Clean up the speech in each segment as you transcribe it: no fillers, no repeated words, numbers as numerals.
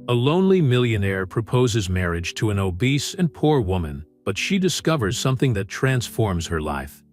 A lonely millionaire proposes marriage to an obese and poor woman, but she discovers something that transforms her life.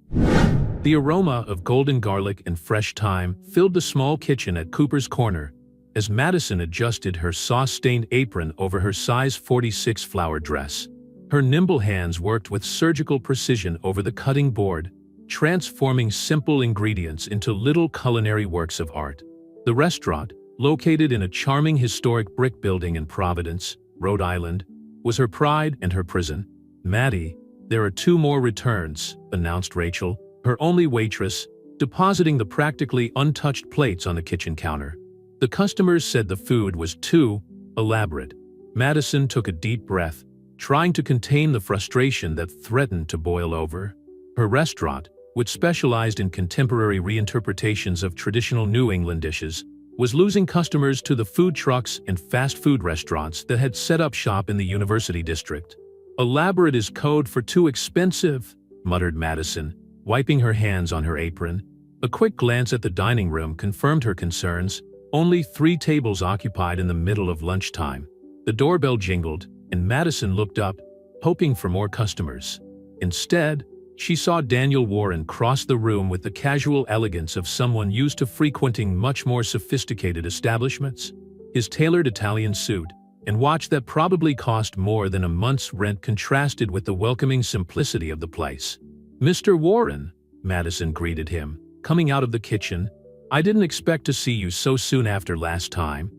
The aroma of golden garlic and fresh thyme filled the small kitchen at Cooper's Corner as Madison adjusted her sauce-stained apron over her size 46 flower dress. Her nimble hands worked with surgical precision over the cutting board, transforming simple ingredients into little culinary works of art. The restaurant, located in a charming historic brick building in Providence, Rhode Island, was her pride and her prison. "Maddie, there are 2 more returns," announced Rachel, her only waitress, depositing the practically untouched plates on the kitchen counter. The customers said the food was too elaborate. Madison took a deep breath, trying to contain the frustration that threatened to boil over. Her restaurant, which specialized in contemporary reinterpretations of traditional New England dishes, was losing customers to the food trucks and fast food restaurants that had set up shop in the University District. "Elaborate is code for too expensive," muttered Madison, wiping her hands on her apron. A quick glance at the dining room confirmed her concerns. Only 3 tables occupied in the middle of lunchtime. The doorbell jingled, and Madison looked up, hoping for more customers. Instead, she saw Daniel Warren cross the room with the casual elegance of someone used to frequenting much more sophisticated establishments. His tailored Italian suit and watch that probably cost more than a month's rent contrasted with the welcoming simplicity of the place. "Mr. Warren," Madison greeted him, coming out of the kitchen. "I didn't expect to see you so soon after last time."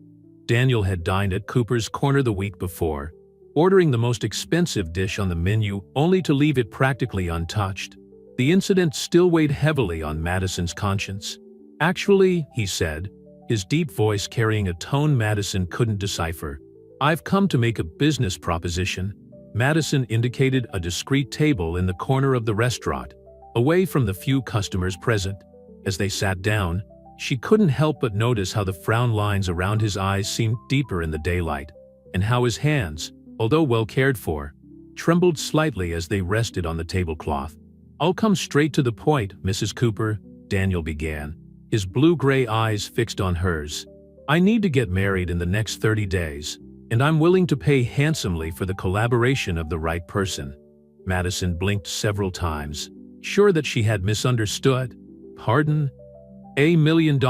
Daniel had dined at Cooper's Corner the week before, ordering the most expensive dish on the menu only to leave it practically untouched. The incident still weighed heavily on Madison's conscience. "Actually," he said, his deep voice carrying a tone Madison couldn't decipher, "I've come to make a business proposition." Madison indicated a discreet table in the corner of the restaurant, away from the few customers present. As they sat down, she couldn't help but notice how the frown lines around his eyes seemed deeper in the daylight, and how his hands, although well cared for, trembled slightly as they rested on the tablecloth. "I'll come straight to the point, Mrs. Cooper," Daniel began, his blue-gray eyes fixed on hers. "I need to get married in the next 30 days, and I'm willing to pay handsomely for the collaboration of the right person." Madison blinked several times, sure that she had misunderstood. "Pardon?" $1 million,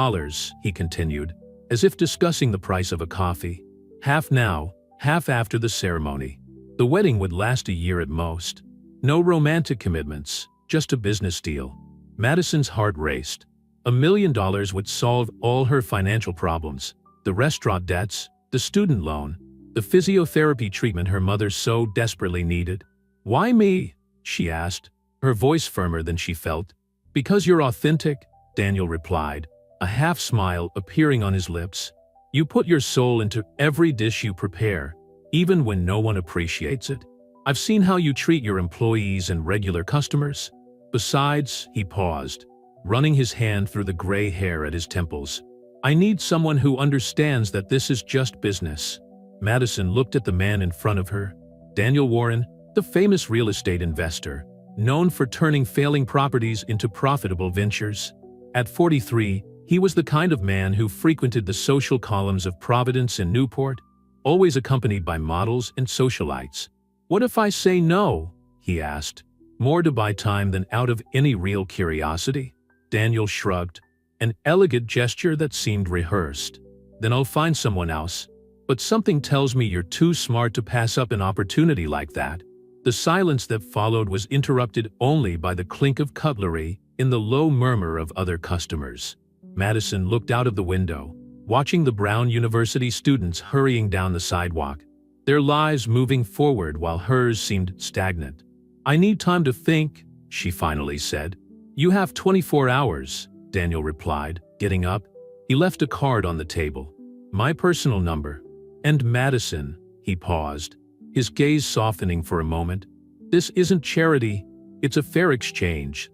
he continued, as if discussing the price of a coffee. "Half now, half after the ceremony. The wedding would last a year at most. No romantic commitments, just a business deal." Madison's heart raced. $1 million would solve all her financial problems: the restaurant debts, the student loan, the physiotherapy treatment her mother so desperately needed. "Why me?" she asked, her voice firmer than she felt. "Because you're authentic," Daniel replied, a half-smile appearing on his lips. "You put your soul into every dish you prepare, even when no one appreciates it. I've seen how you treat your employees and regular customers. Besides," he paused, running his hand through the gray hair at his temples, "I need someone who understands that this is just business." Madison looked at the man in front of her. Daniel Warren, the famous real estate investor, known for turning failing properties into profitable ventures. At 43, he was the kind of man who frequented the social columns of Providence and Newport, always accompanied by models and socialites. "What if I say no?" he asked, more to buy time than out of any real curiosity. Daniel shrugged, an elegant gesture that seemed rehearsed. "Then I'll find someone else. But something tells me you're too smart to pass up an opportunity like that." The silence that followed was interrupted only by the clink of cutlery in the low murmur of other customers. Madison looked out of the window, watching the Brown University students hurrying down the sidewalk, their lives moving forward while hers seemed stagnant. "I need time to think," she finally said. "You have 24 hours, Daniel replied, getting up. He left a card on the table. "My personal number." "And Madison," he paused, his gaze softening for a moment, "this isn't charity, it's a fair exchange."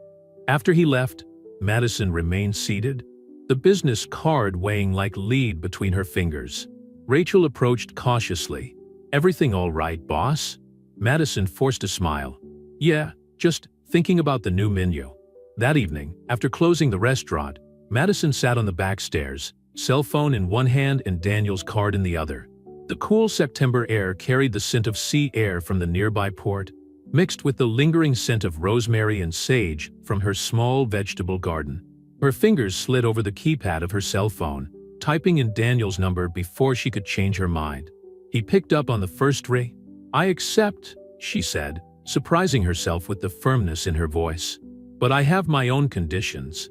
After he left, Madison remained seated, the business card weighing like lead between her fingers. Rachel approached cautiously. "Everything all right, boss?" Madison forced a smile. "Yeah, just thinking about the new menu." That evening, after closing the restaurant, Madison sat on the back stairs, cell phone in one hand and Daniel's card in the other. The cool September air carried the scent of sea air from the nearby port, mixed with the lingering scent of rosemary and sage from her small vegetable garden. Her fingers slid over the keypad of her cell phone, typing in Daniel's number before she could change her mind. He picked up on the first ring. "I accept," she said, surprising herself with the firmness in her voice. "But I have my own conditions."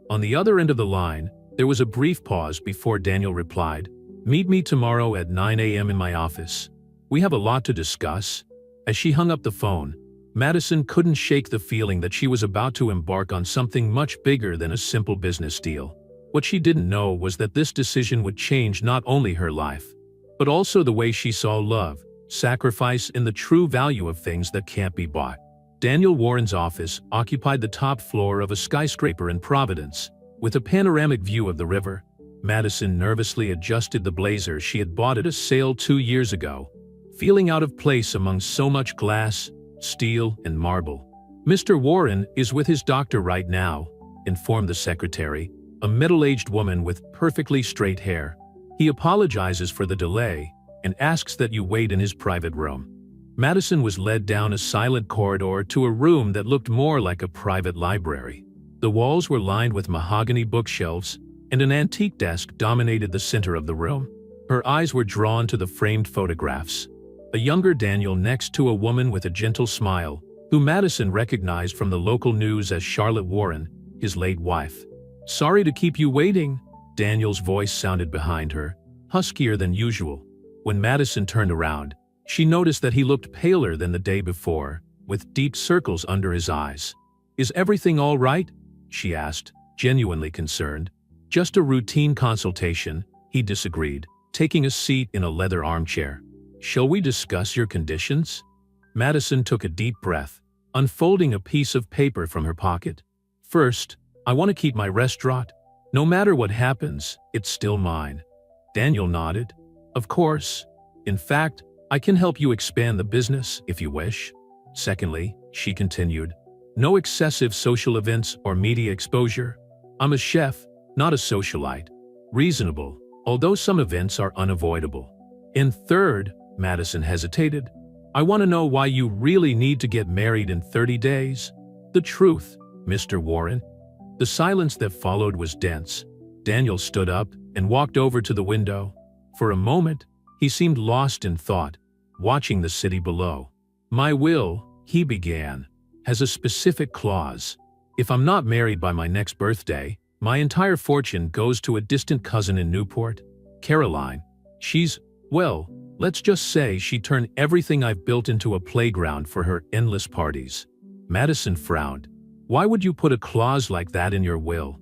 On the other end of the line, there was a brief pause before Daniel replied, "Meet me tomorrow at 9 a.m. in my office. We have a lot to discuss." As she hung up the phone, Madison couldn't shake the feeling that she was about to embark on something much bigger than a simple business deal. What she didn't know was that this decision would change not only her life, but also the way she saw love, sacrifice, and the true value of things that can't be bought. Daniel Warren's office occupied the top floor of a skyscraper in Providence, with a panoramic view of the river. Madison nervously adjusted the blazer she had bought at a sale 2 years ago, feeling out of place among so much glass, steel, and marble. "Mr. Warren is with his doctor right now," informed the secretary, a middle-aged woman with perfectly straight hair. "He apologizes for the delay and asks that you wait in his private room." Madison was led down a silent corridor to a room that looked more like a private library. The walls were lined with mahogany bookshelves, and an antique desk dominated the center of the room. Her eyes were drawn to the framed photographs. A younger Daniel next to a woman with a gentle smile, who Madison recognized from the local news as Charlotte Warren, his late wife. "Sorry to keep you waiting," Daniel's voice sounded behind her, huskier than usual. When Madison turned around, she noticed that he looked paler than the day before, with deep circles under his eyes. "Is everything all right?" she asked, genuinely concerned. "Just a routine consultation," he disagreed, taking a seat in a leather armchair. "Shall we discuss your conditions?" Madison took a deep breath, unfolding a piece of paper from her pocket. "First, I want to keep my restaurant. No matter what happens, it's still mine." Daniel nodded. "Of course. In fact, I can help you expand the business if you wish." Secondly, she continued, "no excessive social events or media exposure. I'm a chef, not a socialite. Reasonable, although some events are unavoidable." And third, Madison hesitated, "I want to know why you really need to get married in 30 days. The truth, Mr. Warren." The silence that followed was dense. Daniel stood up and walked over to the window. For a moment, he seemed lost in thought, watching the city below. "My will," he began, "has a specific clause. If I'm not married by my next birthday, my entire fortune goes to a distant cousin in Newport, Caroline. Well, let's just say she turned everything I've built into a playground for her endless parties." Madison frowned. "Why would you put a clause like that in your will?"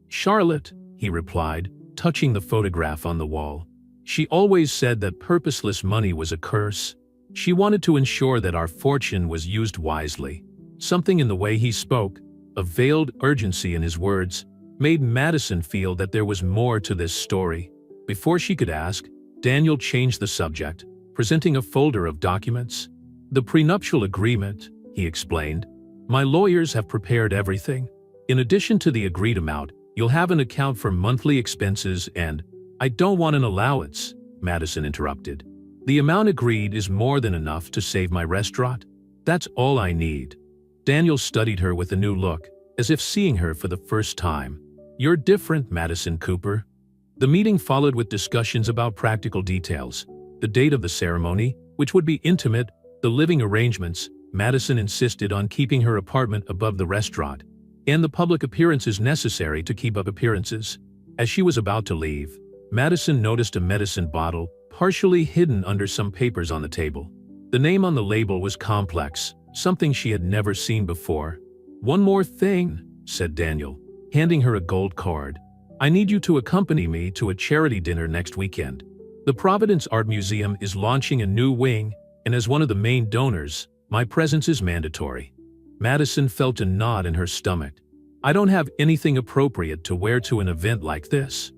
"Charlotte," he replied, touching the photograph on the wall. "She always said that purposeless money was a curse. She wanted to ensure that our fortune was used wisely." Something in the way he spoke, a veiled urgency in his words, made Madison feel that there was more to this story. Before she could ask, Daniel changed the subject, presenting a folder of documents. "The prenuptial agreement," he explained. "My lawyers have prepared everything. In addition to the agreed amount, you'll have an account for monthly expenses and—" "I don't want an allowance," Madison interrupted. "The amount agreed is more than enough to save my restaurant. That's all I need." Daniel studied her with a new look, as if seeing her for the first time. "You're different, Madison Cooper." The meeting followed with discussions about practical details. The date of the ceremony, which would be intimate, the living arrangements, Madison insisted on keeping her apartment above the restaurant, and the public appearances necessary to keep up appearances. As she was about to leave, Madison noticed a medicine bottle partially hidden under some papers on the table. The name on the label was complex, something she had never seen before. "One more thing," said Daniel, handing her a gold card. "I need you to accompany me to a charity dinner next weekend. The Providence Art Museum is launching a new wing, and as one of the main donors, my presence is mandatory." Madison felt a knot in her stomach. "I don't have anything appropriate to wear to an event like this."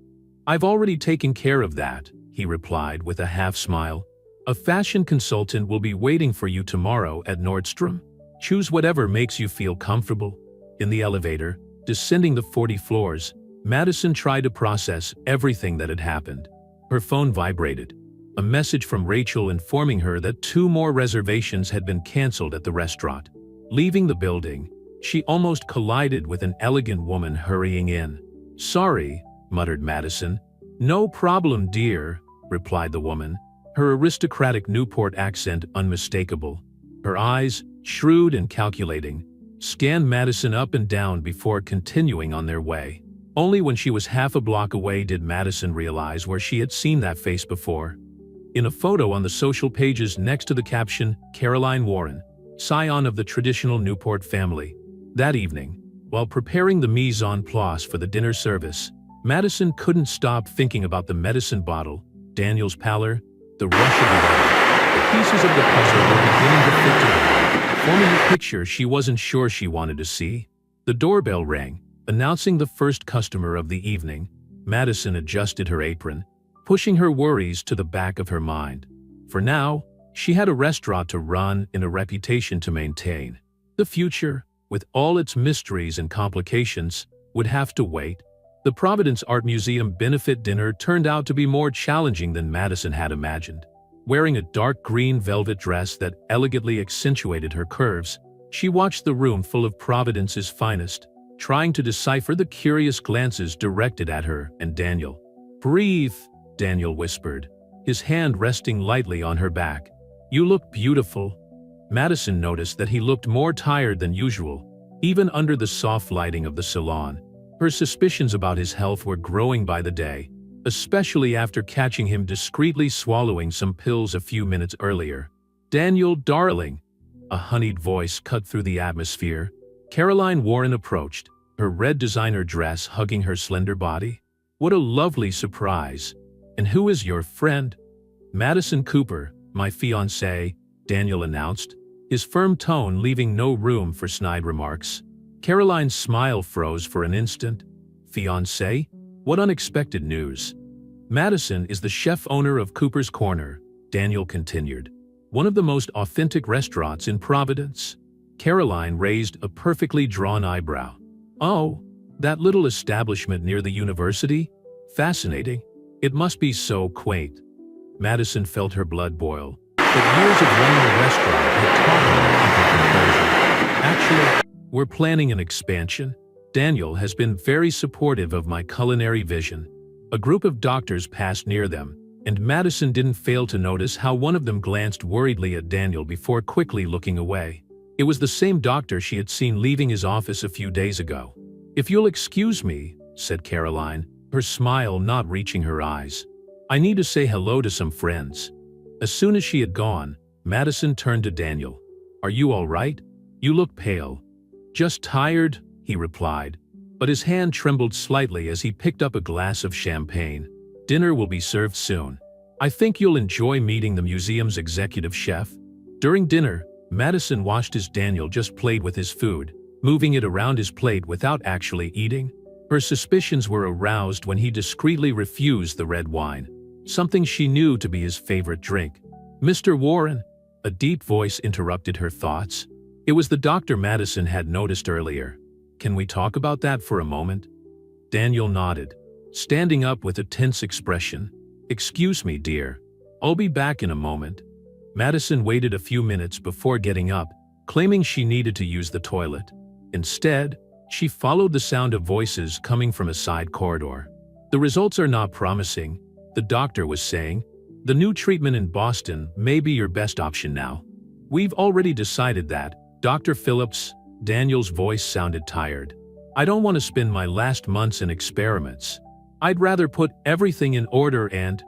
"I've already taken care of that," he replied with a half-smile. "A fashion consultant will be waiting for you tomorrow at Nordstrom. Choose whatever makes you feel comfortable." In the elevator, descending the 40 floors, Madison tried to process everything that had happened. Her phone vibrated. a message from Rachel informing her that 2 more reservations had been canceled at the restaurant. Leaving the building, she almost collided with an elegant woman hurrying in. "Sorry," muttered Madison. "No problem, dear," replied the woman, her aristocratic Newport accent unmistakable. Her eyes, shrewd and calculating, scanned Madison up and down before continuing on their way. Only when she was half a block away did Madison realize where she had seen that face before. In a photo on the social pages next to the caption, "Caroline Warren, scion of the traditional Newport family." That evening, while preparing the mise en place for the dinner service, Madison couldn't stop thinking about the medicine bottle, Daniel's pallor, the rush of the wedding. The pieces of the puzzle were beginning to fit together, forming a picture she wasn't sure she wanted to see. The doorbell rang, announcing the first customer of the evening. Madison adjusted her apron, pushing her worries to the back of her mind. For now, she had a restaurant to run and a reputation to maintain. The future, with all its mysteries and complications, would have to wait. The Providence Art Museum benefit dinner turned out to be more challenging than Madison had imagined. Wearing a dark green velvet dress that elegantly accentuated her curves, she watched the room full of Providence's finest, trying to decipher the curious glances directed at her and Daniel. "Breathe," Daniel whispered, his hand resting lightly on her back. "You look beautiful." Madison noticed that he looked more tired than usual, even under the soft lighting of the salon. Her suspicions about his health were growing by the day, especially after catching him discreetly swallowing some pills a few minutes earlier. "Daniel, darling," a honeyed voice cut through the atmosphere. Caroline Warren approached, her red designer dress hugging her slender body. "What a lovely surprise. And who is your friend?" "Madison Cooper, my fiancé," Daniel announced, his firm tone leaving no room for snide remarks. Caroline's smile froze for an instant. "Fiancé? What unexpected news." "Madison is the chef-owner of Cooper's Corner," Daniel continued, "one of the most authentic restaurants in Providence." Caroline raised a perfectly drawn eyebrow. "Oh, that little establishment near the university? Fascinating. It must be so quaint." Madison felt her blood boil, but years of running a restaurant had taught her to keep her composure. "Actually, we're planning an expansion. Daniel has been very supportive of my culinary vision." A group of doctors passed near them, and Madison didn't fail to notice how one of them glanced worriedly at Daniel before quickly looking away. It was the same doctor she had seen leaving his office a few days ago. "If you'll excuse me," said Caroline, her smile not reaching her eyes. "I need to say hello to some friends." As soon as she had gone, Madison turned to Daniel. "Are you all right? You look pale." "Just tired," he replied, but his hand trembled slightly as he picked up a glass of champagne. "Dinner will be served soon. I think you'll enjoy meeting the museum's executive chef." During dinner, Madison watched as Daniel just played with his food, moving it around his plate without actually eating. Her suspicions were aroused when he discreetly refused the red wine, something she knew to be his favorite drink. "Mr. Warren," a deep voice interrupted her thoughts. It was the doctor Madison had noticed earlier. "Can we talk about that for a moment?" Daniel nodded, standing up with a tense expression. "Excuse me, dear. I'll be back in a moment." Madison waited a few minutes before getting up, claiming she needed to use the toilet. Instead, she followed the sound of voices coming from a side corridor. "The results are not promising," the doctor was saying. "The new treatment in Boston may be your best option now." "We've already decided that, Dr. Phillips." Daniel's voice sounded tired. "I don't want to spend my last months in experiments. I'd rather put everything in order and—"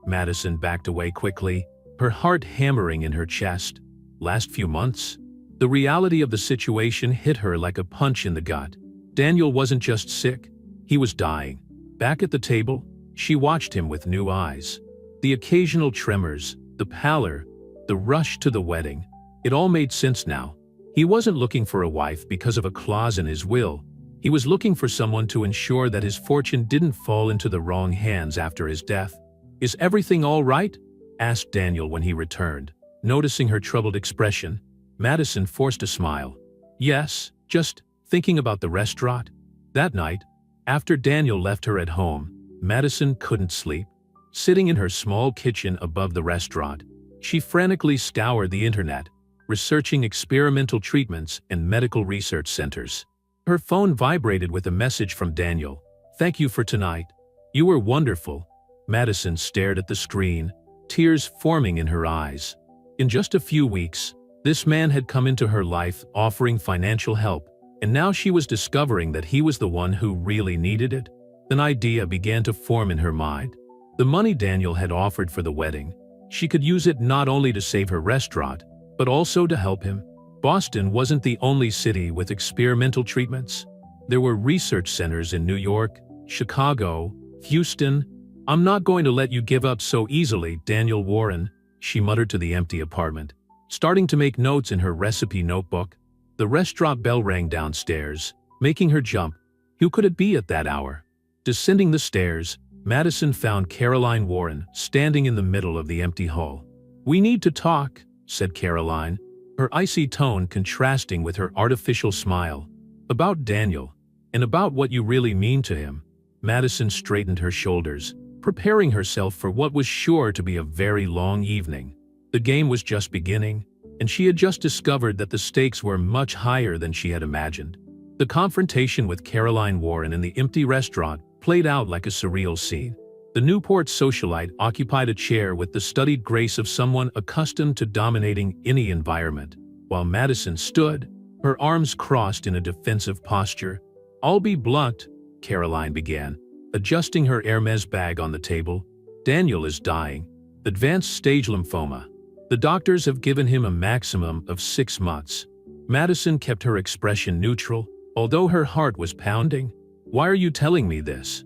Madison backed away quickly, her heart hammering in her chest. Last few months? The reality of the situation hit her like a punch in the gut. Daniel wasn't just sick, he was dying. Back at the table, she watched him with new eyes. The occasional tremors, the pallor, the rush to the wedding. It all made sense now. He wasn't looking for a wife because of a clause in his will. He was looking for someone to ensure that his fortune didn't fall into the wrong hands after his death. "Is everything all right?" asked Daniel when he returned. Noticing her troubled expression, Madison forced a smile. "Yes, just thinking about the restaurant." That night, after Daniel left her at home, Madison couldn't sleep. Sitting in her small kitchen above the restaurant, she frantically scoured the internet, researching experimental treatments and medical research centers. Her phone vibrated with a message from Daniel. "Thank you for tonight. You were wonderful." Madison stared at the screen, tears forming in her eyes. In just a few weeks, this man had come into her life offering financial help, and now she was discovering that he was the one who really needed it. An idea began to form in her mind. The money Daniel had offered for the wedding, she could use it not only to save her restaurant, but also to help him. Boston wasn't the only city with experimental treatments. There were research centers in New York, Chicago, Houston. "I'm not going to let you give up so easily, Daniel Warren," she muttered to the empty apartment, starting to make notes in her recipe notebook. The restaurant bell rang downstairs, making her jump. Who could it be at that hour? Descending the stairs, Madison found Caroline Warren standing in the middle of the empty hall. "We need to talk," said Caroline, her icy tone contrasting with her artificial smile. "About Daniel, and about what you really mean to him." Madison straightened her shoulders, preparing herself for what was sure to be a very long evening. The game was just beginning, and she had just discovered that the stakes were much higher than she had imagined. The confrontation with Caroline Warren in the empty restaurant played out like a surreal scene. The Newport socialite occupied a chair with the studied grace of someone accustomed to dominating any environment, while Madison stood, her arms crossed in a defensive posture. "I'll be blunt," Caroline began, adjusting her Hermes bag on the table. "Daniel is dying. Advanced stage lymphoma. The doctors have given him a maximum of 6 months." Madison kept her expression neutral, although her heart was pounding. "Why are you telling me this?"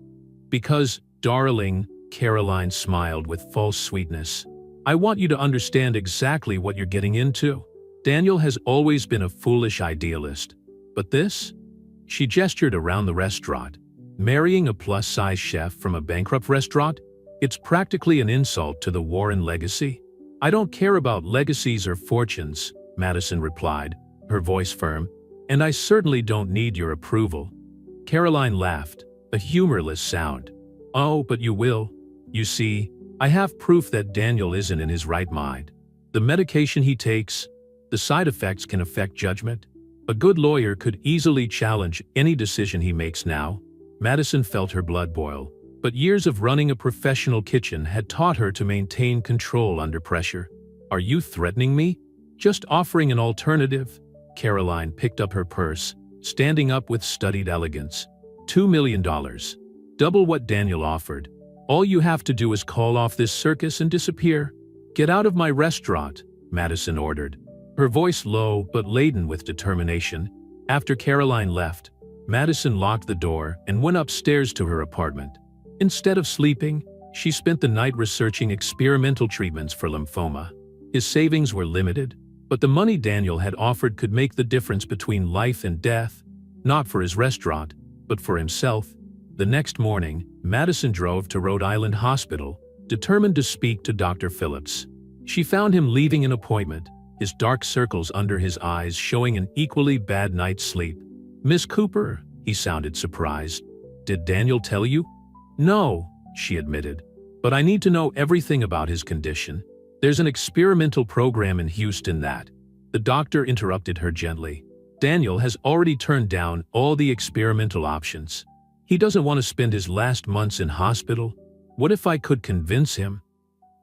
"Because, darling," Caroline smiled with false sweetness, "I want you to understand exactly what you're getting into. Daniel has always been a foolish idealist. But this?" She gestured around the restaurant. "Marrying a plus-size chef from a bankrupt restaurant? It's practically an insult to the Warren legacy." "I don't care about legacies or fortunes," Madison replied, her voice firm, "and I certainly don't need your approval." Caroline laughed, a humorless sound. "Oh, but you will. You see, I have proof that Daniel isn't in his right mind. The medication he takes, the side effects can affect judgment. A good lawyer could easily challenge any decision he makes now." Madison felt her blood boil, but years of running a professional kitchen had taught her to maintain control under pressure. "Are you threatening me?" "Just offering an alternative." Caroline picked up her purse, standing up with studied elegance. $2 million. Double what Daniel offered. All you have to do is call off this circus and disappear. "Get out of my restaurant," Madison ordered, her voice low but laden with determination. After Caroline left, Madison locked the door and went upstairs to her apartment. Instead of sleeping, she spent the night researching experimental treatments for lymphoma. His savings were limited, but the money Daniel had offered could make the difference between life and death, not for his restaurant, but for himself. The next morning, Madison drove to Rhode Island Hospital, determined to speak to Dr. Phillips. She found him leaving an appointment, his dark circles under his eyes showing an equally bad night's sleep. "Miss Cooper," he sounded surprised. "Did Daniel tell you?" "No," she admitted, "but I need to know everything about his condition. There's an experimental program in Houston that—" The doctor interrupted her gently. "Daniel has already turned down all the experimental options. He doesn't want to spend his last months in hospital. What if I could convince him?"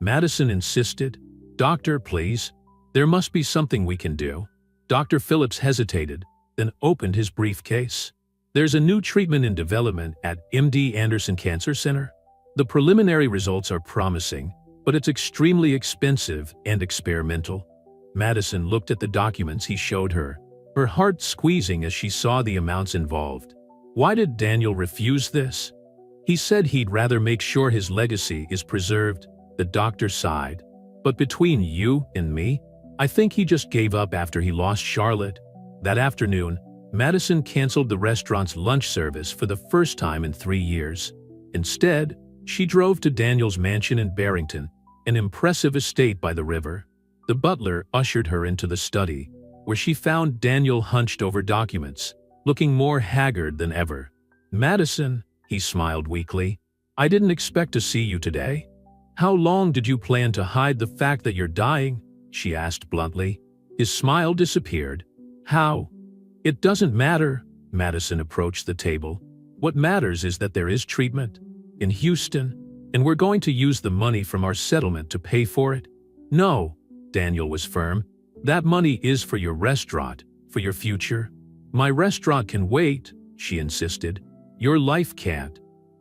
Madison insisted. "Doctor, please. There must be something we can do." Dr. Phillips hesitated, then opened his briefcase. "There's a new treatment in development at MD Anderson Cancer Center. The preliminary results are promising, but it's extremely expensive and experimental." Madison looked at the documents he showed her, her heart squeezing as she saw the amounts involved. Why did Daniel refuse this? "He said he'd rather make sure his legacy is preserved," the doctor sighed. "But between you and me, I think he just gave up after he lost Charlotte." That afternoon, Madison canceled the restaurant's lunch service for the first time in 3 years. Instead, she drove to Daniel's mansion in Barrington, an impressive estate by the river. The butler ushered her into the study, where she found Daniel hunched over documents, looking more haggard than ever. "Madison," he smiled weakly, "I didn't expect to see you today." How long did you plan to hide the fact that you're dying? She asked bluntly. His smile disappeared. How? It doesn't matter. Madison approached the table. What matters is that there is treatment in Houston, and we're going to use the money from our settlement to pay for it. No, Daniel was firm. That money is for your restaurant, for your future. My restaurant can wait, she insisted. Your life can't.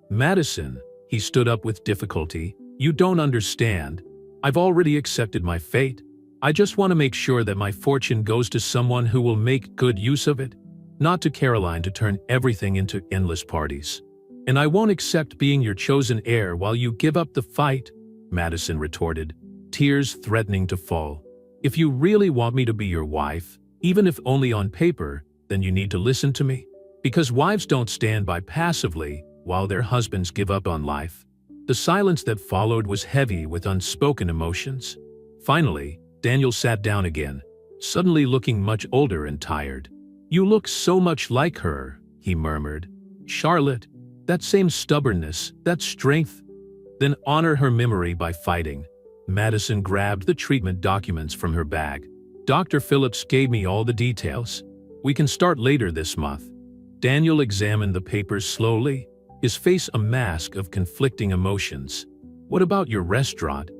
Madison, he stood up with difficulty. You don't understand. I've already accepted my fate. I just want to make sure that my fortune goes to someone who will make good use of it, not to Caroline to turn everything into endless parties. And I won't accept being your chosen heir while you give up the fight, Madison retorted, tears threatening to fall. If you really want me to be your wife, even if only on paper, then you need to listen to me. Because wives don't stand by passively while their husbands give up on life. The silence that followed was heavy with unspoken emotions. Finally, Daniel sat down again, suddenly looking much older and tired. You look so much like her, he murmured. Charlotte, that same stubbornness, that strength. Then honor her memory by fighting. Madison grabbed the treatment documents from her bag. Dr. Phillips gave me all the details. We can start later this month. Daniel examined the papers slowly, his face a mask of conflicting emotions. What about your restaurant?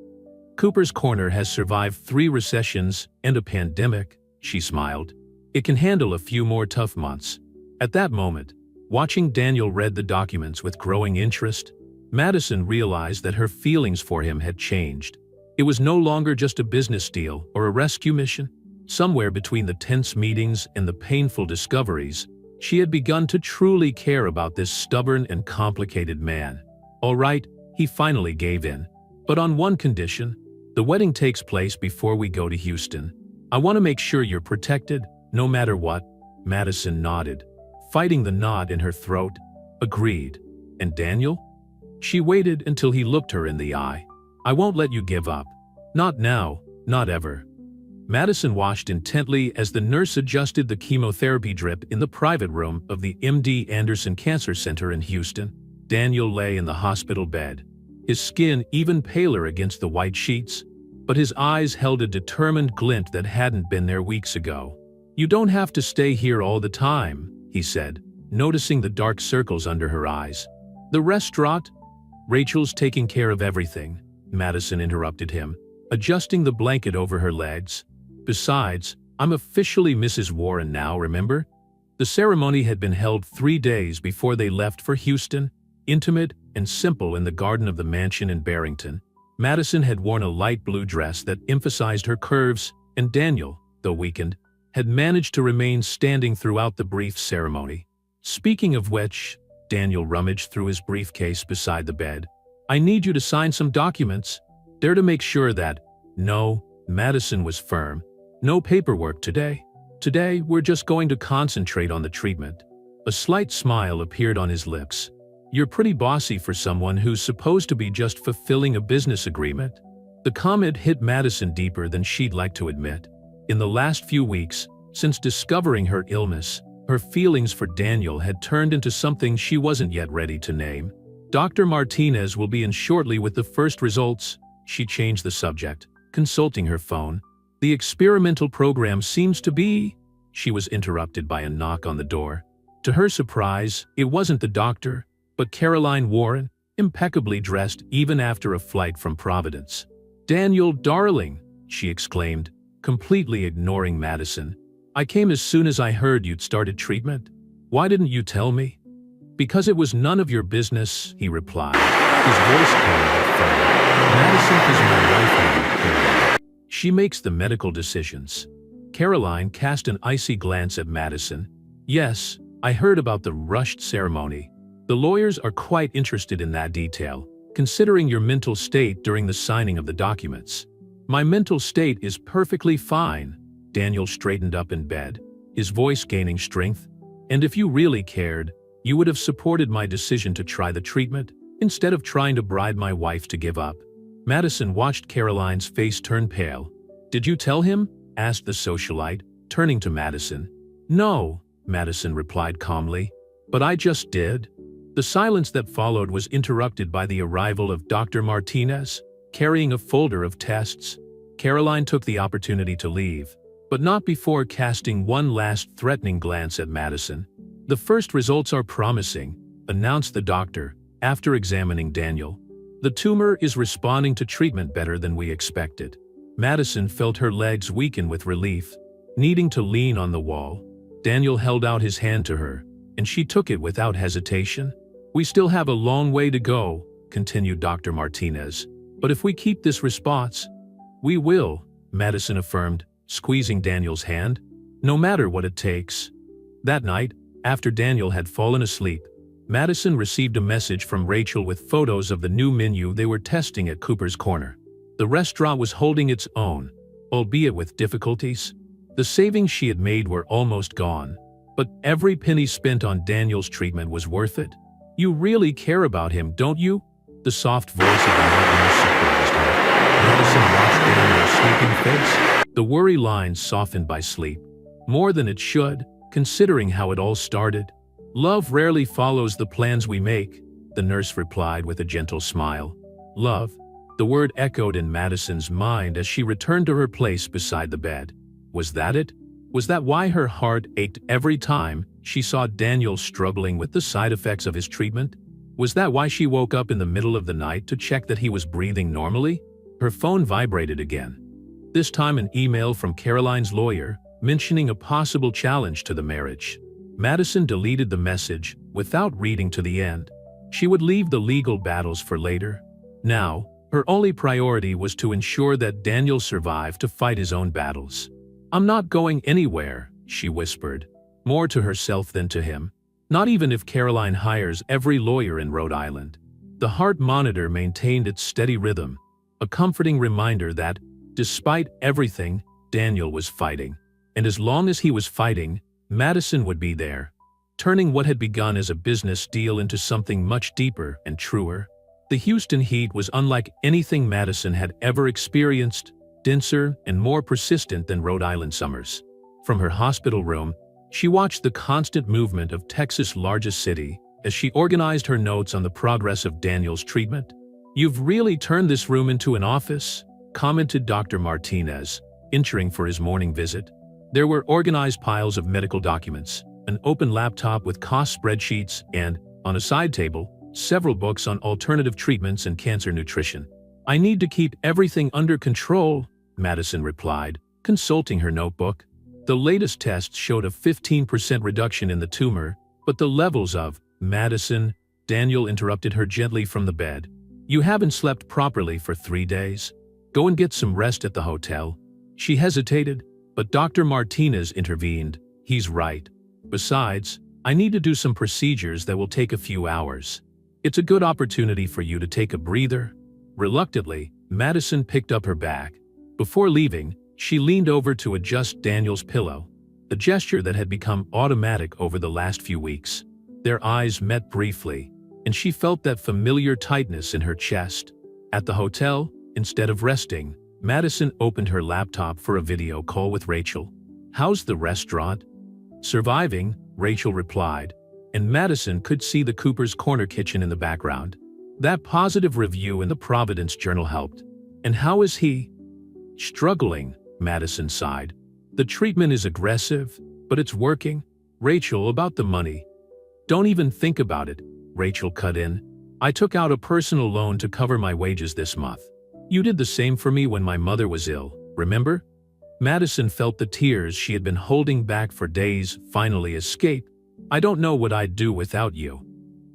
Cooper's Corner has survived 3 recessions and a pandemic, she smiled. It can handle a few more tough months. At that moment, watching Daniel read the documents with growing interest, Madison realized that her feelings for him had changed. It was no longer just a business deal or a rescue mission. Somewhere between the tense meetings and the painful discoveries, she had begun to truly care about this stubborn and complicated man. All right, he finally gave in. But on one condition, the wedding takes place before we go to Houston. I want to make sure you're protected, no matter what. Madison nodded, fighting the knot in her throat. Agreed. And Daniel? She waited until he looked her in the eye. I won't let you give up. Not now, not ever. Madison watched intently as the nurse adjusted the chemotherapy drip in the private room of the MD Anderson Cancer Center in Houston. Daniel lay in the hospital bed, his skin even paler against the white sheets, but his eyes held a determined glint that hadn't been there weeks ago. You don't have to stay here all the time, he said, noticing the dark circles under her eyes. The restaurant? Rachel's taking care of everything, Madison interrupted him, adjusting the blanket over her legs. Besides, I'm officially Mrs. Warren now, remember? The ceremony had been held 3 days before they left for Houston, intimate and simple in the garden of the mansion in Barrington. Madison had worn a light blue dress that emphasized her curves, and Daniel, though weakened, had managed to remain standing throughout the brief ceremony. Speaking of which, Daniel rummaged through his briefcase beside the bed. I need you to sign some documents. They're to make sure that… No, Madison was firm. No paperwork today. Today, we're just going to concentrate on the treatment. A slight smile appeared on his lips. You're pretty bossy for someone who's supposed to be just fulfilling a business agreement. The comment hit Madison deeper than she'd like to admit. In the last few weeks, since discovering her illness, her feelings for Daniel had turned into something she wasn't yet ready to name. Dr. Martinez will be in shortly with the first results. She changed the subject, consulting her phone. The experimental program seems to be… She was interrupted by a knock on the door. To her surprise, it wasn't the doctor, but Caroline Warren, impeccably dressed even after a flight from Providence. Daniel, darling, she exclaimed, completely ignoring Madison. I came as soon as I heard you'd started treatment. Why didn't you tell me? Because it was none of your business, he replied, his voice calm but firm. Madison is my wife now, Caroline. She makes the medical decisions. Caroline cast an icy glance at Madison. Yes, I heard about the rushed ceremony. The lawyers are quite interested in that detail, considering your mental state during the signing of the documents. My mental state is perfectly fine. Daniel straightened up in bed, his voice gaining strength. And if you really cared, you would have supported my decision to try the treatment, instead of trying to bribe my wife to give up. Madison watched Caroline's face turn pale. Did you tell him? Asked the socialite, turning to Madison. No, Madison replied calmly. But I just did. The silence that followed was interrupted by the arrival of Dr. Martinez. carrying a folder of tests. Caroline took the opportunity to leave, but not before casting one last threatening glance at Madison. "The first results are promising," announced the doctor, after examining Daniel. "The tumor is responding to treatment better than we expected." Madison felt her legs weaken with relief. Needing to lean on the wall, Daniel held out his hand to her, and she took it without hesitation. "We still have a long way to go," continued Dr. Martinez. "But if we keep this response—" "We will," Madison affirmed, squeezing Daniel's hand. "No matter what it takes." That night, after Daniel had fallen asleep, Madison received a message from Rachel with photos of the new menu they were testing at Cooper's Corner. The restaurant was holding its own, albeit with difficulties. The savings she had made were almost gone, but every penny spent on Daniel's treatment was worth it. "You really care about him, don't you?" The soft voice of the night nurse surprised her. Madison watched Daniel's sleeping face. The worry lines softened by sleep. "More than it should, considering how it all started." "Love rarely follows the plans we make," the nurse replied with a gentle smile. "Love?" The word echoed in Madison's mind as she returned to her place beside the bed. Was that it? Was that why her heart ached every time she saw Daniel struggling with the side effects of his treatment? Was that why she woke up in the middle of the night to check that he was breathing normally? Her phone vibrated again. This time an email from Caroline's lawyer, mentioning a possible challenge to the marriage. Madison deleted the message without reading to the end. She would leave the legal battles for later. Now, her only priority was to ensure that Daniel survived to fight his own battles. "I'm not going anywhere," she whispered, more to herself than to him. "Not even if Caroline hires every lawyer in Rhode Island." The heart monitor maintained its steady rhythm, a comforting reminder that, despite everything, Daniel was fighting. And as long as he was fighting, Madison would be there, turning what had begun as a business deal into something much deeper and truer. The Houston heat was unlike anything Madison had ever experienced, denser and more persistent than Rhode Island summers. From her hospital room, she watched the constant movement of Texas' largest city as she organized her notes on the progress of Daniel's treatment. "You've really turned this room into an office," commented Dr. Martinez, entering for his morning visit. There were organized piles of medical documents, an open laptop with cost spreadsheets, and, on a side table, several books on alternative treatments and cancer nutrition. "I need to keep everything under control," Madison replied, consulting her notebook. The latest tests showed a 15% reduction in the tumor, but the levels of Madison, Daniel interrupted her gently from the bed. "You haven't slept properly for 3 days. Go and get some rest at the hotel." She hesitated, but Dr. Martinez intervened. "He's right. Besides, I need to do some procedures that will take a few hours. It's a good opportunity for you to take a breather." Reluctantly, Madison picked up her bag. Before leaving, she leaned over to adjust Daniel's pillow, a gesture that had become automatic over the last few weeks. Their eyes met briefly, and she felt that familiar tightness in her chest. At the hotel, instead of resting, Madison opened her laptop for a video call with Rachel. "How's the restaurant?" "Surviving," Rachel replied, and Madison could see the Cooper's Corner kitchen in the background. That positive review in the Providence Journal helped. "And how is he?" "Struggling," Madison sighed. "The treatment is aggressive, but it's working." "Rachel, about the money." "Don't even think about it," Rachel cut in. "I took out a personal loan to cover my wages this month. You did the same for me when my mother was ill, remember?" Madison felt the tears she had been holding back for days finally escape. "I don't know what I'd do without you."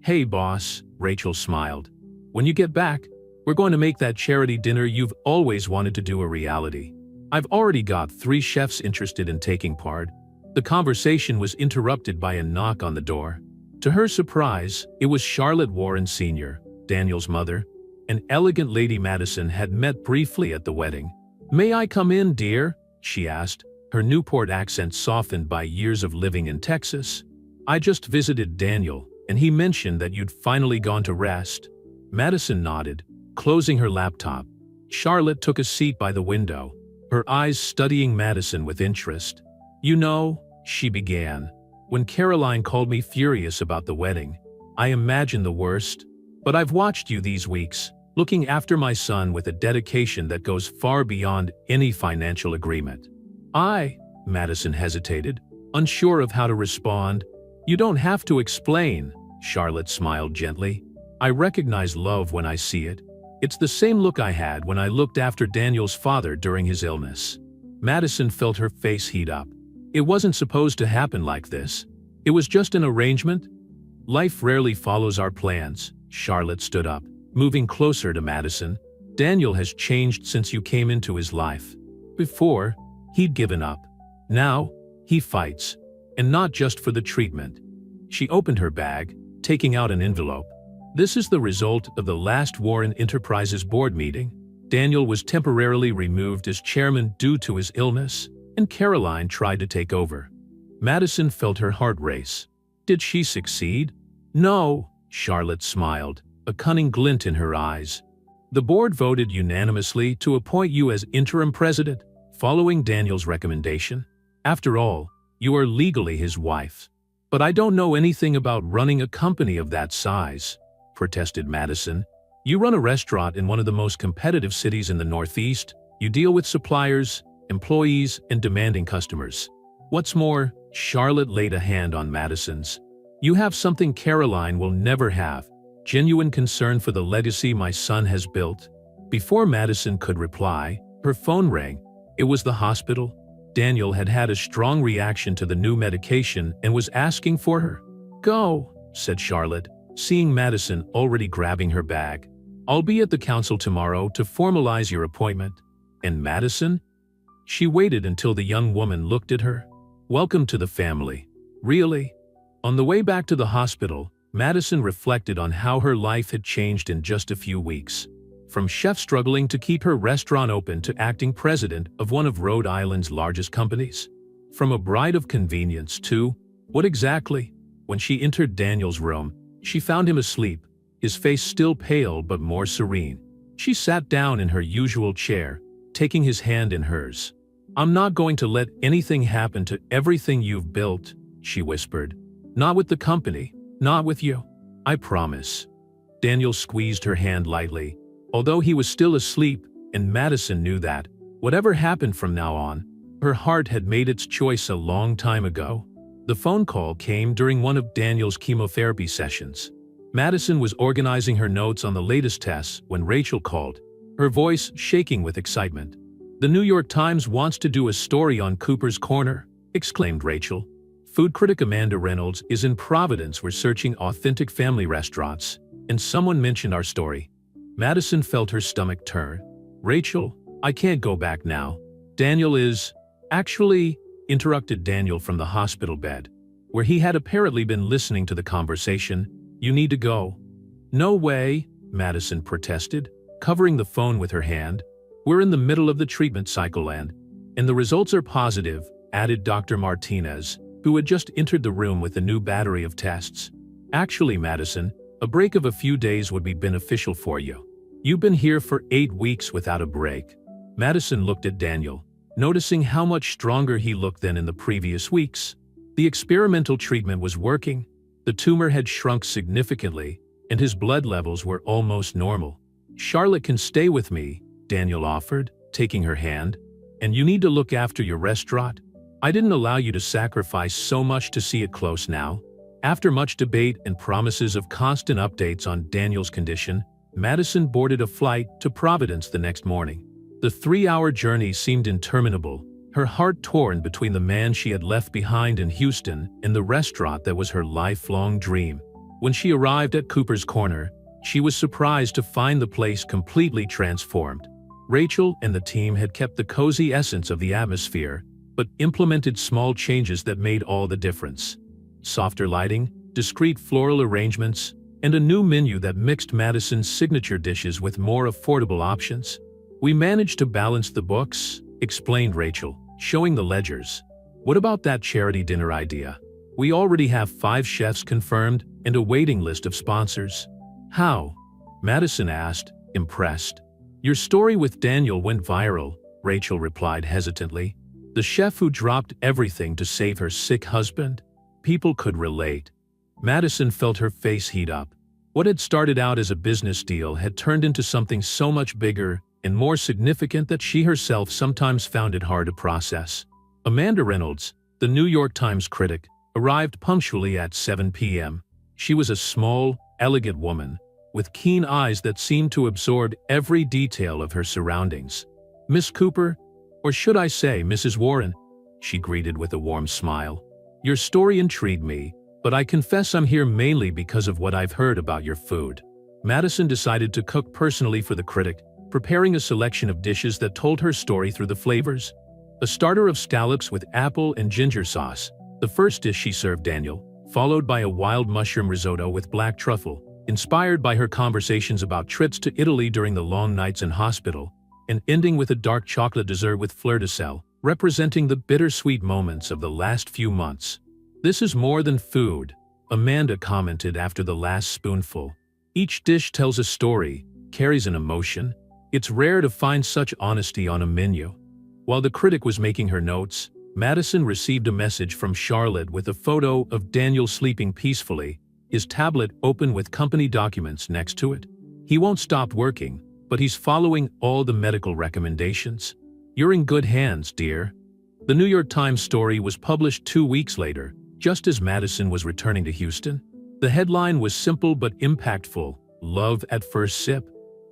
"Hey boss," Rachel smiled. "When you get back, we're going to make that charity dinner you've always wanted to do a reality. I've already got 3 chefs interested in taking part." The conversation was interrupted by a knock on the door. To her surprise, it was Charlotte Warren Sr., Daniel's mother. An elegant Lady Madison had met briefly at the wedding. "May I come in, dear?" she asked, her Newport accent softened by years of living in Texas. "I just visited Daniel, and he mentioned that you'd finally gone to rest." Madison nodded, closing her laptop. Charlotte took a seat by the window, her eyes studying Madison with interest. "You know," she began, "when Caroline called me furious about the wedding, I imagined the worst. But I've watched you these weeks, looking after my son with a dedication that goes far beyond any financial agreement. Madison hesitated, unsure of how to respond. You don't have to explain, Charlotte smiled gently. I recognize love when I see it. It's the same look I had when I looked after Daniel's father during his illness. Madison felt her face heat up. It wasn't supposed to happen like this. It was just an arrangement. Life rarely follows our plans. Charlotte stood up, moving closer to Madison. Daniel has changed since you came into his life. Before, he'd given up. Now, he fights. And not just for the treatment. She opened her bag, taking out an envelope. This is the result of the last Warren Enterprises board meeting. Daniel was temporarily removed as chairman due to his illness, and Caroline tried to take over. Madison felt her heart race. Did she succeed? No, Charlotte smiled, a cunning glint in her eyes. The board voted unanimously to appoint you as interim president, following Daniel's recommendation. After all, you are legally his wife. But I don't know anything about running a company of that size, protested Madison. You run a restaurant in one of the most competitive cities in the Northeast. You deal with suppliers, employees, and demanding customers. What's more, Charlotte laid a hand on Madison's. You have something Caroline will never have, genuine concern for the legacy my son has built. Before Madison could reply, her phone rang. It was the hospital. Daniel had had a strong reaction to the new medication and was asking for her. Go, said Charlotte, seeing Madison already grabbing her bag. I'll be at the council tomorrow to formalize your appointment. And Madison? She waited until the young woman looked at her. Welcome to the family. Really? On the way back to the hospital, Madison reflected on how her life had changed in just a few weeks. From chef struggling to keep her restaurant open to acting president of one of Rhode Island's largest companies. From a bride of convenience to, what exactly? When she entered Daniel's room, she found him asleep, his face still pale but more serene. She sat down in her usual chair, taking his hand in hers. I'm not going to let anything happen to everything you've built, she whispered. Not with the company, not with you. I promise. Daniel squeezed her hand lightly, although he was still asleep, and Madison knew that, whatever happened from now on, her heart had made its choice a long time ago. The phone call came during one of Daniel's chemotherapy sessions. Madison was organizing her notes on the latest tests when Rachel called, her voice shaking with excitement. The New York Times wants to do a story on Cooper's Corner, exclaimed Rachel. Food critic Amanda Reynolds is in Providence researching authentic family restaurants, and someone mentioned our story. Madison felt her stomach turn. Rachel, I can't go back now. Daniel is… Actually, interrupted Daniel from the hospital bed, where he had apparently been listening to the conversation. You need to go. No way, Madison protested, covering the phone with her hand. We're in the middle of the treatment cycle and the results are positive, added Dr. Martinez, who had just entered the room with a new battery of tests. Actually, Madison, a break of a few days would be beneficial for you. You've been here for 8 weeks without a break. Madison looked at Daniel, noticing how much stronger he looked than in the previous weeks. The experimental treatment was working. The tumor had shrunk significantly, and his blood levels were almost normal. Charlotte can stay with me, Daniel offered, taking her hand. And you need to look after your restaurant. I didn't allow you to sacrifice so much to see it close now. After much debate and promises of constant updates on Daniel's condition, Madison boarded a flight to Providence the next morning. The 3-hour journey seemed interminable, her heart torn between the man she had left behind in Houston and the restaurant that was her lifelong dream. When she arrived at Cooper's Corner, she was surprised to find the place completely transformed. Rachel and the team had kept the cozy essence of the atmosphere, but implemented small changes that made all the difference. Softer lighting, discreet floral arrangements, and a new menu that mixed Madison's signature dishes with more affordable options. We managed to balance the books, explained Rachel, showing the ledgers. What about that charity dinner idea? We already have 5 chefs confirmed and a waiting list of sponsors. How? Madison asked, impressed. Your story with Daniel went viral, Rachel replied hesitantly. The chef who dropped everything to save her sick husband? People could relate. Madison felt her face heat up. What had started out as a business deal had turned into something so much bigger and more significant that she herself sometimes found it hard to process. Amanda Reynolds, the New York Times critic, arrived punctually at 7 p.m. She was a small, elegant woman, with keen eyes that seemed to absorb every detail of her surroundings. "Miss Cooper, or should I say Mrs. Warren," she greeted with a warm smile. "Your story intrigued me, but I confess I'm here mainly because of what I've heard about your food." Madison decided to cook personally for the critic, preparing a selection of dishes that told her story through the flavors. A starter of scallops with apple and ginger sauce, the first dish she served Daniel, followed by a wild mushroom risotto with black truffle, inspired by her conversations about trips to Italy during the long nights in hospital, and ending with a dark chocolate dessert with fleur de sel, representing the bittersweet moments of the last few months. "This is more than food," Amanda commented after the last spoonful. "Each dish tells a story, carries an emotion. It's rare to find such honesty on a menu." While the critic was making her notes, Madison received a message from Charlotte with a photo of Daniel sleeping peacefully, his tablet open with company documents next to it. "He won't stop working, but he's following all the medical recommendations. You're in good hands, dear." The New York Times story was published 2 weeks later, just as Madison was returning to Houston. The headline was simple but impactful: "Love at First Sip.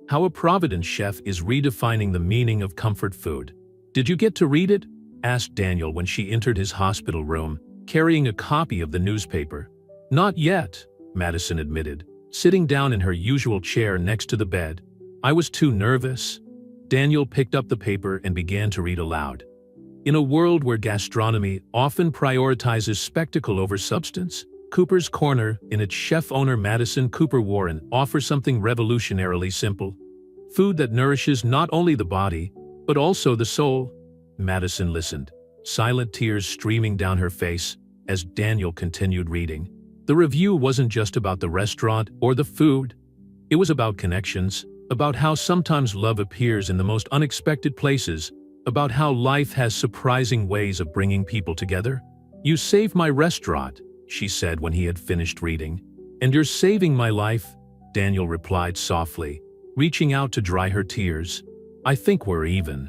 How a Providence Chef is Redefining the Meaning of Comfort Food." "Did you get to read it?" asked Daniel when she entered his hospital room, carrying a copy of the newspaper. "Not yet," Madison admitted, sitting down in her usual chair next to the bed. "I was too nervous." Daniel picked up the paper and began to read aloud. "In a world where gastronomy often prioritizes spectacle over substance, Cooper's Corner, in its chef-owner Madison Cooper Warren, offers something revolutionarily simple. Food that nourishes not only the body, but also the soul." Madison listened, silent tears streaming down her face, as Daniel continued reading. The review wasn't just about the restaurant or the food. It was about connections, about how sometimes love appears in the most unexpected places, about how life has surprising ways of bringing people together. "You saved my restaurant," she said when he had finished reading. "And you're saving my life," Daniel replied softly, reaching out to dry her tears. "I think we're even."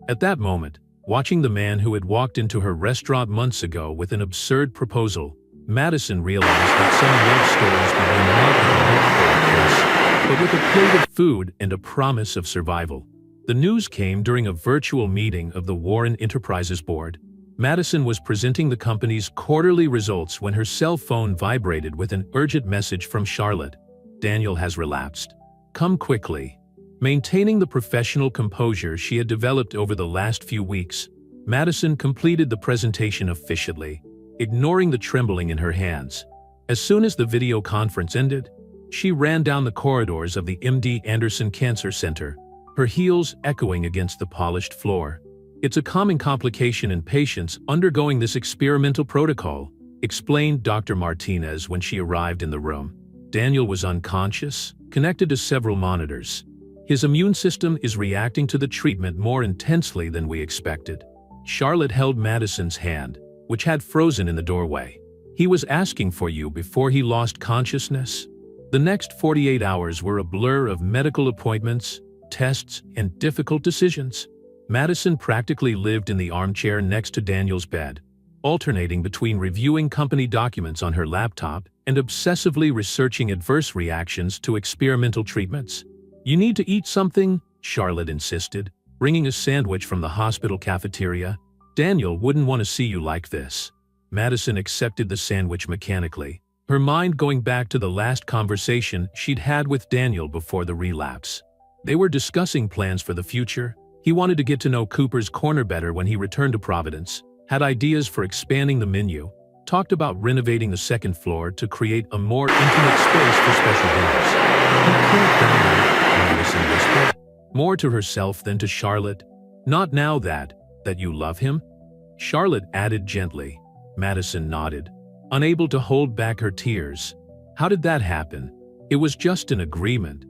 At that moment, watching the man who had walked into her restaurant months ago with an absurd proposal, Madison realized that some love stories begin not with a hopeful kiss, but with a plate of food and a promise of survival. The news came during a virtual meeting of the Warren Enterprises board. Madison was presenting the company's quarterly results when her cell phone vibrated with an urgent message from Charlotte. "Daniel has relapsed. Come quickly." Maintaining the professional composure she had developed over the last few weeks, Madison completed the presentation efficiently, ignoring the trembling in her hands. As soon as the video conference ended, she ran down the corridors of the MD Anderson Cancer Center, her heels echoing against the polished floor. "It's a common complication in patients undergoing this experimental protocol," explained Dr. Martinez when she arrived in the room. "Daniel was unconscious, connected to several monitors. His immune system is reacting to the treatment more intensely than we expected." Charlotte held Madison's hand, which had frozen in the doorway. "He was asking for you before he lost consciousness." The next 48 hours were a blur of medical appointments, tests, and difficult decisions. Madison practically lived in the armchair next to Daniel's bed, alternating between reviewing company documents on her laptop and obsessively researching adverse reactions to experimental treatments. "You need to eat something," Charlotte insisted, bringing a sandwich from the hospital cafeteria. "Daniel wouldn't want to see you like this." Madison accepted the sandwich mechanically, her mind going back to the last conversation she'd had with Daniel before the relapse. They were discussing plans for the future. He wanted to get to know Cooper's Corner better when he returned to Providence, had ideas for expanding the menu, talked about renovating the second floor to create a more intimate space for special dinners. "He can't die," Madison whispered, more to herself than to Charlotte. "Not now that you love him?" Charlotte added gently. Madison nodded, unable to hold back her tears. "How did that happen?" "It was just an agreement."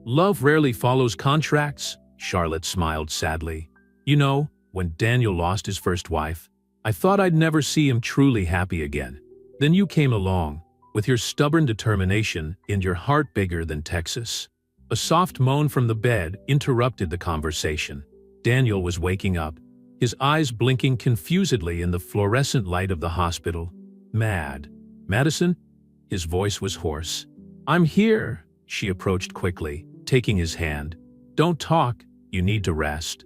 "Love rarely follows contracts," Charlotte smiled sadly. "You know, when Daniel lost his first wife, I thought I'd never see him truly happy again. Then you came along. with your stubborn determination and your heart bigger than Texas." A soft moan from the bed interrupted the conversation. Daniel was waking up, his eyes blinking confusedly in the fluorescent light of the hospital. Madison?" His voice was hoarse. "I'm here." She approached quickly, taking his hand. "Don't talk, you need to rest."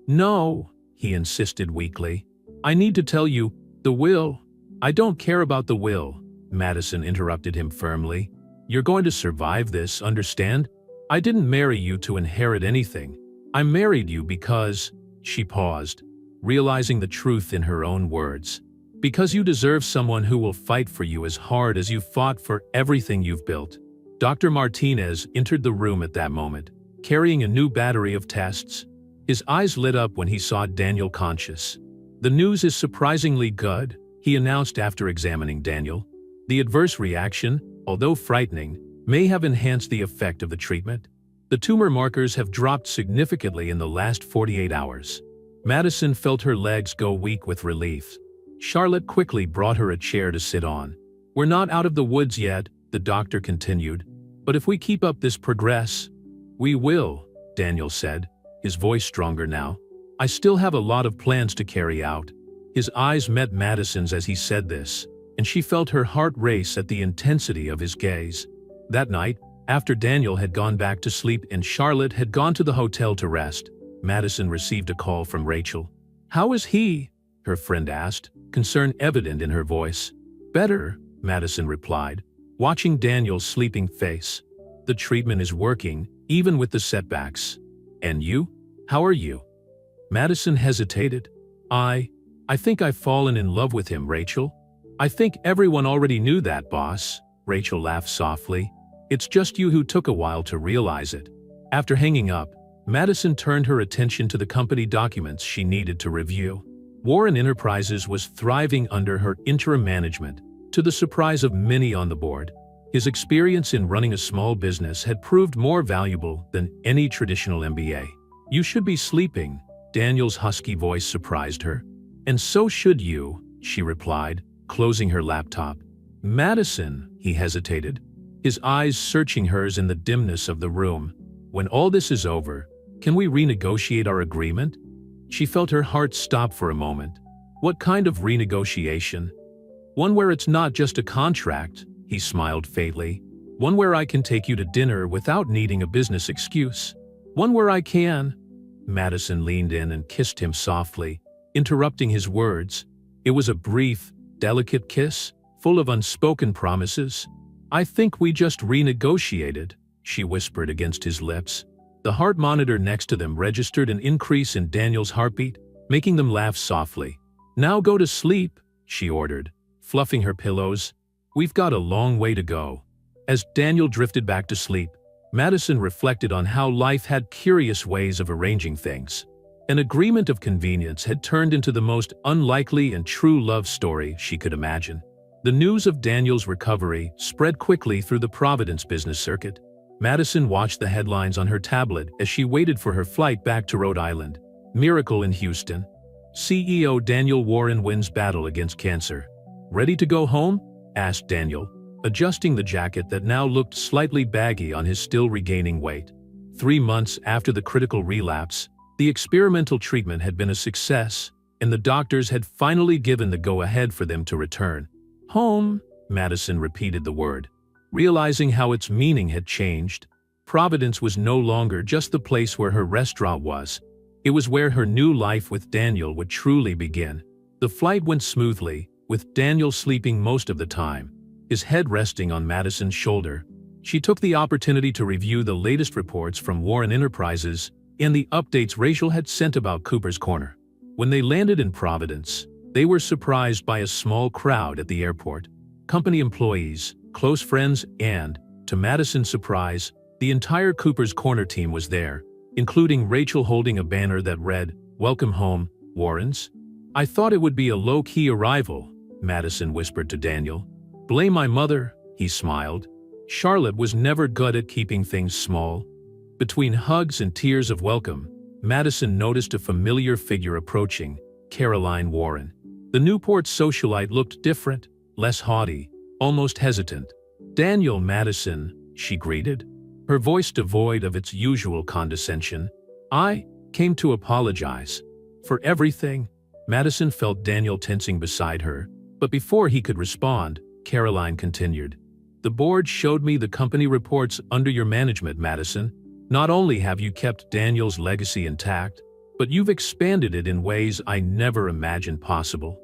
"No," he insisted weakly. "I need to tell you, the will." "I don't care about the will," Madison interrupted him firmly. "You're going to survive this, understand? I didn't marry you to inherit anything. I married you because—" She paused, realizing the truth in her own words. "Because you deserve someone who will fight for you as hard as you fought for everything you've built." Dr. Martinez entered the room at that moment, carrying a new battery of tests. His eyes lit up when he saw Daniel conscious. "The news is surprisingly good," he announced after examining Daniel. "The adverse reaction, although frightening, may have enhanced the effect of the treatment. The tumor markers have dropped significantly in the last 48 hours. Madison felt her legs go weak with relief. Charlotte quickly brought her a chair to sit on. "We're not out of the woods yet," the doctor continued. "But if we keep up this progress—" "We will," Daniel said, his voice stronger now. "I still have a lot of plans to carry out." His eyes met Madison's as he said this, and she felt her heart race at the intensity of his gaze. That night, after Daniel had gone back to sleep and Charlotte had gone to the hotel to rest, Madison received a call from Rachel. "How is he?" her friend asked, concern evident in her voice. "Better," Madison replied, watching Daniel's sleeping face. "The treatment is working, even with the setbacks." "And you? How are you?" Madison hesitated. I think I've fallen in love with him, Rachel." "I think everyone already knew that, boss," Rachel laughed softly. "It's just you who took a while to realize it." After hanging up, Madison turned her attention to the company documents she needed to review. Warren Enterprises was thriving under her interim management, to the surprise of many on the board. His experience in running a small business had proved more valuable than any traditional MBA. "You should be sleeping," Daniel's husky voice surprised her. "And so should you," she replied, closing her laptop. "Madison," he hesitated, his eyes searching hers in the dimness of the room. "When all this is over, can we renegotiate our agreement?" She felt her heart stop for a moment. "What kind of renegotiation?" "One where it's not just a contract," he smiled faintly. "One where I can take you to dinner without needing a business excuse. One where I can—" Madison leaned in and kissed him softly, interrupting his words. It was a brief, delicate kiss, full of unspoken promises. "I think we just renegotiated," she whispered against his lips. The heart monitor next to them registered an increase in Daniel's heartbeat, making them laugh softly. "Now go to sleep," she ordered, fluffing her pillows. "We've got a long way to go." As Daniel drifted back to sleep, Madison reflected on how life had curious ways of arranging things. An agreement of convenience had turned into the most unlikely and true love story she could imagine. The news of Daniel's recovery spread quickly through the Providence business circuit. Madison watched the headlines on her tablet as she waited for her flight back to Rhode Island. "Miracle in Houston. CEO Daniel Warren wins battle against cancer." "Ready to go home?" asked Daniel, adjusting the jacket that now looked slightly baggy on his still regaining weight. 3 months after the critical relapse, the experimental treatment had been a success, and the doctors had finally given the go-ahead for them to return. "Home," Madison repeated the word, realizing how its meaning had changed. Providence was no longer just the place where her restaurant was. It was where her new life with Daniel would truly begin. The flight went smoothly, with Daniel sleeping most of the time, his head resting on Madison's shoulder. She took the opportunity to review the latest reports from Warren Enterprises and the updates Rachel had sent about Cooper's Corner. When they landed in Providence, they were surprised by a small crowd at the airport. Company employees, close friends, and, to Madison's surprise, the entire Cooper's Corner team was there, including Rachel holding a banner that read, "Welcome home, Warrens." "I thought it would be a low-key arrival," Madison whispered to Daniel. "Blame my mother," he smiled. Charlotte was never good at keeping things small. Between hugs and tears of welcome, Madison noticed a familiar figure approaching, Caroline Warren. The Newport socialite looked different, less haughty, almost hesitant. "Daniel Madison," she greeted, her voice devoid of its usual condescension. "I came to apologize for everything." Madison felt Daniel tensing beside her, but before he could respond, Caroline continued. "The board showed me the company reports under your management, Madison. Not only have you kept Daniel's legacy intact, but you've expanded it in ways I never imagined possible."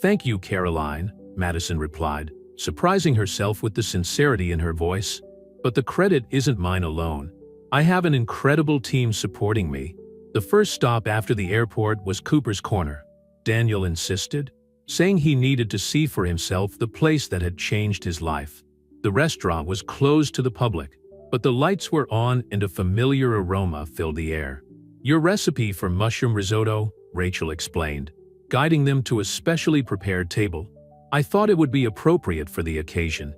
"Thank you, Caroline," Madison replied, surprising herself with the sincerity in her voice. "But the credit isn't mine alone. I have an incredible team supporting me." The first stop after the airport was Cooper's Corner. Daniel insisted, saying he needed to see for himself the place that had changed his life. The restaurant was closed to the public, but the lights were on and a familiar aroma filled the air. "Your recipe for mushroom risotto," Rachel explained, guiding them to a specially prepared table. "I thought it would be appropriate for the occasion."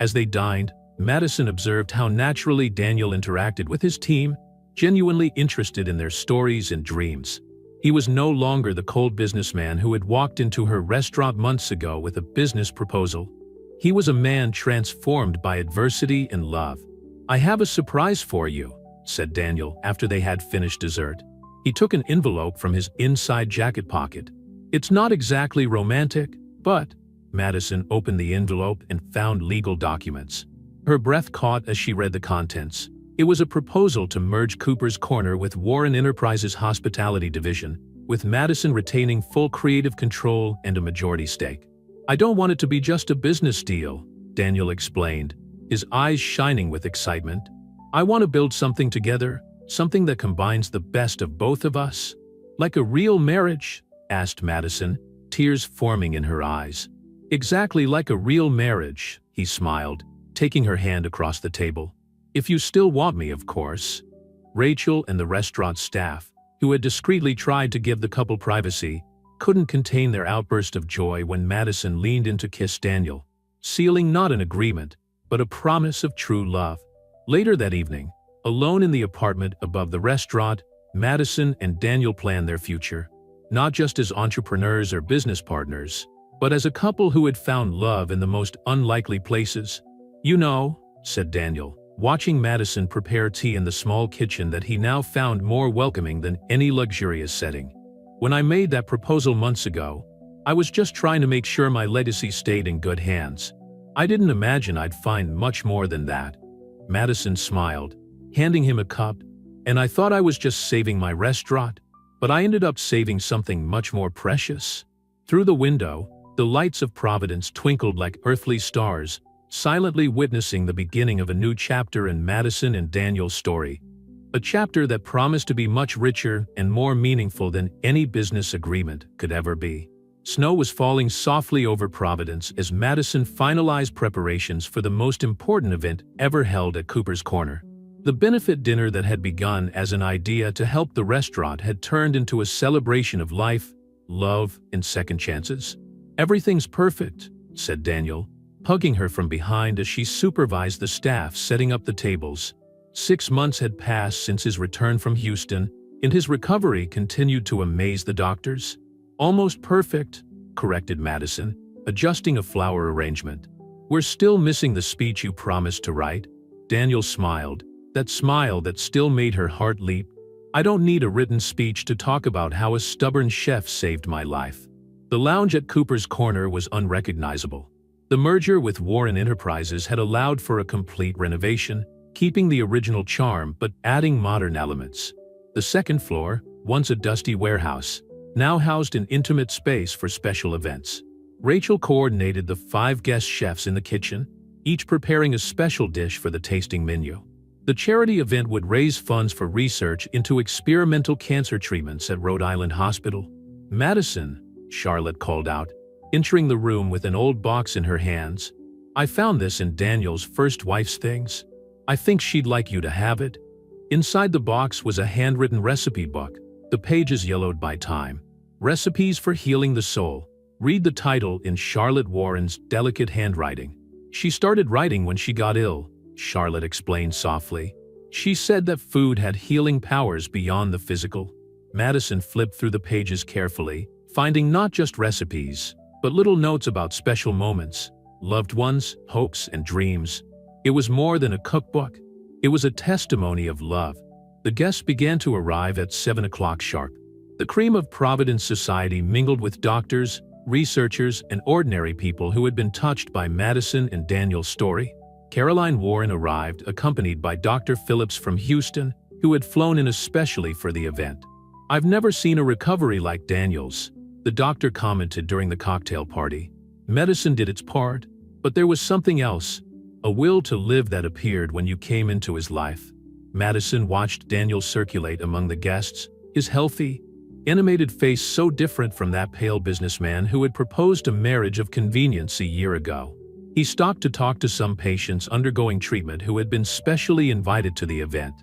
As they dined, Madison observed how naturally Daniel interacted with his team, genuinely interested in their stories and dreams. He was no longer the cold businessman who had walked into her restaurant months ago with a business proposal. He was a man transformed by adversity and love. "I have a surprise for you," said Daniel after they had finished dessert. He took an envelope from his inside jacket pocket. "It's not exactly romantic, but—" Madison opened the envelope and found legal documents. Her breath caught as she read the contents. It was a proposal to merge Cooper's Corner with Warren Enterprises' hospitality division, with Madison retaining full creative control and a majority stake. "I don't want it to be just a business deal," Daniel explained, his eyes shining with excitement. "I want to build something together, something that combines the best of both of us." "Like a real marriage?" asked Madison, tears forming in her eyes. "Exactly like a real marriage," he smiled, taking her hand across the table. "If you still want me, of course." Rachel and the restaurant staff, who had discreetly tried to give the couple privacy, couldn't contain their outburst of joy when Madison leaned in to kiss Daniel, sealing not an agreement, but a promise of true love. Later that evening, alone in the apartment above the restaurant, Madison and Daniel planned their future, not just as entrepreneurs or business partners, but as a couple who had found love in the most unlikely places. "You know," said Daniel, watching Madison prepare tea in the small kitchen that he now found more welcoming than any luxurious setting. "When I made that proposal months ago, I was just trying to make sure my legacy stayed in good hands. I didn't imagine I'd find much more than that." Madison smiled, handing him a cup. "And I thought I was just saving my restaurant, but I ended up saving something much more precious." Through the window, the lights of Providence twinkled like earthly stars, silently witnessing the beginning of a new chapter in Madison and Daniel's story. A chapter that promised to be much richer and more meaningful than any business agreement could ever be. Snow was falling softly over Providence as Madison finalized preparations for the most important event ever held at Cooper's Corner. The benefit dinner that had begun as an idea to help the restaurant had turned into a celebration of life, love, and second chances. "Everything's perfect," said Daniel, hugging her from behind as she supervised the staff setting up the tables. 6 months had passed since his return from Houston, and his recovery continued to amaze the doctors. "Almost perfect," corrected Madison, adjusting a flower arrangement. "We're still missing the speech you promised to write." Daniel smiled, that smile that still made her heart leap. "I don't need a written speech to talk about how a stubborn chef saved my life." The lounge at Cooper's Corner was unrecognizable. The merger with Warren Enterprises had allowed for a complete renovation, keeping the original charm but adding modern elements. The second floor, once a dusty warehouse, now housed an intimate space for special events. Rachel coordinated the 5 guest chefs in the kitchen, each preparing a special dish for the tasting menu. The charity event would raise funds for research into experimental cancer treatments at Rhode Island Hospital. "Madison," Charlotte called out, entering the room with an old box in her hands. "I found this in Daniel's first wife's things. I think she'd like you to have it." Inside the box was a handwritten recipe book, the pages yellowed by time. "Recipes for Healing the Soul." Read the title in Charlotte Warren's delicate handwriting. "She started writing when she got ill," Charlotte explained softly. "She said that food had healing powers beyond the physical." Madison flipped through the pages carefully, finding not just recipes, but little notes about special moments. loved ones, hopes, and dreams. It was more than a cookbook. It was a testimony of love. The guests began to arrive at 7 o'clock sharp. The cream of Providence society mingled with doctors, researchers, and ordinary people who had been touched by Madison and Daniel's story. Caroline Warren arrived, accompanied by Dr. Phillips from Houston, who had flown in especially for the event. "I've never seen a recovery like Daniel's," the doctor commented during the cocktail party. "Medicine did its part, but there was something else, a will to live that appeared when you came into his life." Madison watched Daniel circulate among the guests, his healthy, animated face so different from that pale businessman who had proposed a marriage of convenience a year ago. He stopped to talk to some patients undergoing treatment who had been specially invited to the event.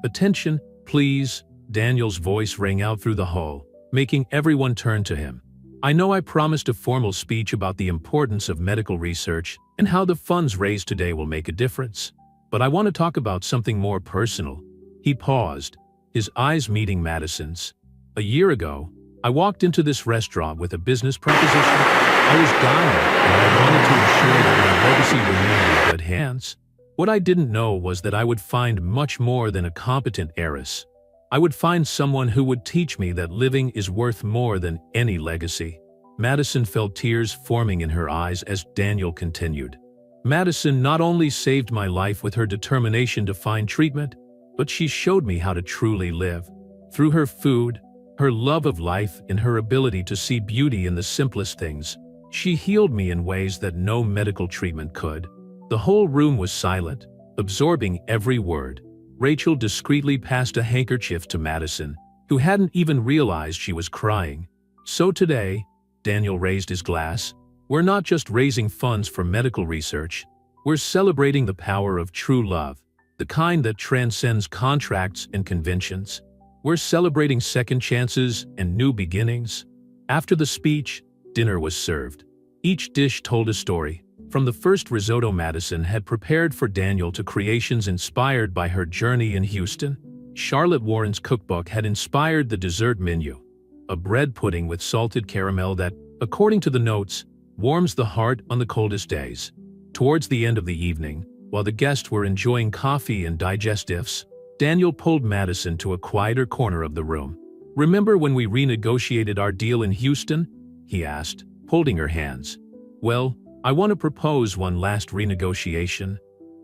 "Attention, please," Daniel's voice rang out through the hall, making everyone turn to him. "I know I promised a formal speech about the importance of medical research and how the funds raised today will make a difference, but I want to talk about something more personal." He paused, his eyes meeting Madison's. "A year ago, I walked into this restaurant with a business proposition. I was dying, and I wanted to ensure that my legacy remained in good hands. What I didn't know was that I would find much more than a competent heiress. I would find someone who would teach me that living is worth more than any legacy." Madison felt tears forming in her eyes as Daniel continued. "Madison not only saved my life with her determination to find treatment, but she showed me how to truly live. Through her food, her love of life, and her ability to see beauty in the simplest things, she healed me in ways that no medical treatment could." The whole room was silent, absorbing every word. Rachel discreetly passed a handkerchief to Madison, who hadn't even realized she was crying. "So today," Daniel raised his glass, "we're not just raising funds for medical research. We're celebrating the power of true love, the kind that transcends contracts and conventions. We're celebrating second chances and new beginnings." After the speech, dinner was served. Each dish told a story, from the first risotto Madison had prepared for Daniel to creations inspired by her journey in Houston. Charlotte Warren's cookbook had inspired the dessert menu, a bread pudding with salted caramel that, according to the notes, warms the heart on the coldest days. Towards the end of the evening, while the guests were enjoying coffee and digestives, Daniel pulled Madison to a quieter corner of the room. "Remember when we renegotiated our deal in Houston?" he asked, holding her hands. "Well, I want to propose one last renegotiation."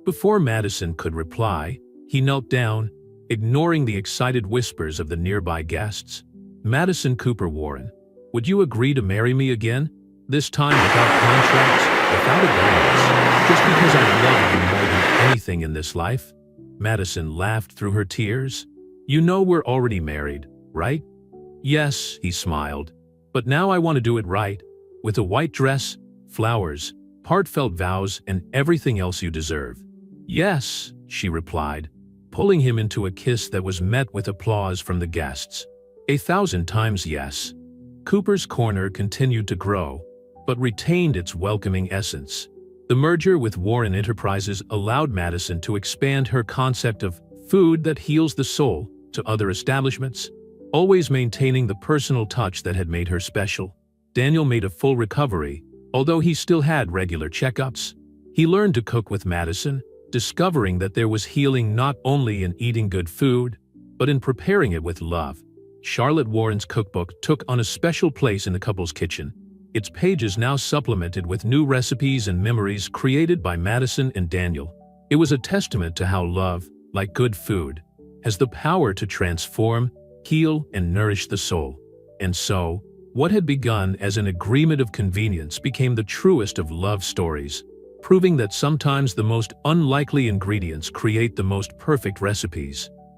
Before Madison could reply, he knelt down, ignoring the excited whispers of the nearby guests. "Madison Cooper Warren, would you agree to marry me again? This time without contracts, without agreements, just because I love you more than anything in this life?" Madison laughed through her tears. "You know we're already married, right?" "Yes," he smiled. "But now I want to do it right, with a white dress, flowers, heartfelt vows, and everything else you deserve." "Yes," she replied, pulling him into a kiss that was met with applause from the guests. 1,000 times yes. Cooper's Corner continued to grow, but retained its welcoming essence. The merger with Warren Enterprises allowed Madison to expand her concept of food that heals the soul to other establishments, always maintaining the personal touch that had made her special. Daniel made a full recovery, although he still had regular checkups. He learned to cook with Madison, discovering that there was healing not only in eating good food, but in preparing it with love. Charlotte Warren's cookbook took on a special place in the couple's kitchen, its pages now supplemented with new recipes and memories created by Madison and Daniel. It was a testament to how love, like good food, has the power to transform, heal, and nourish the soul. And so, what had begun as an agreement of convenience became the truest of love stories, proving that sometimes the most unlikely ingredients create the most perfect recipes.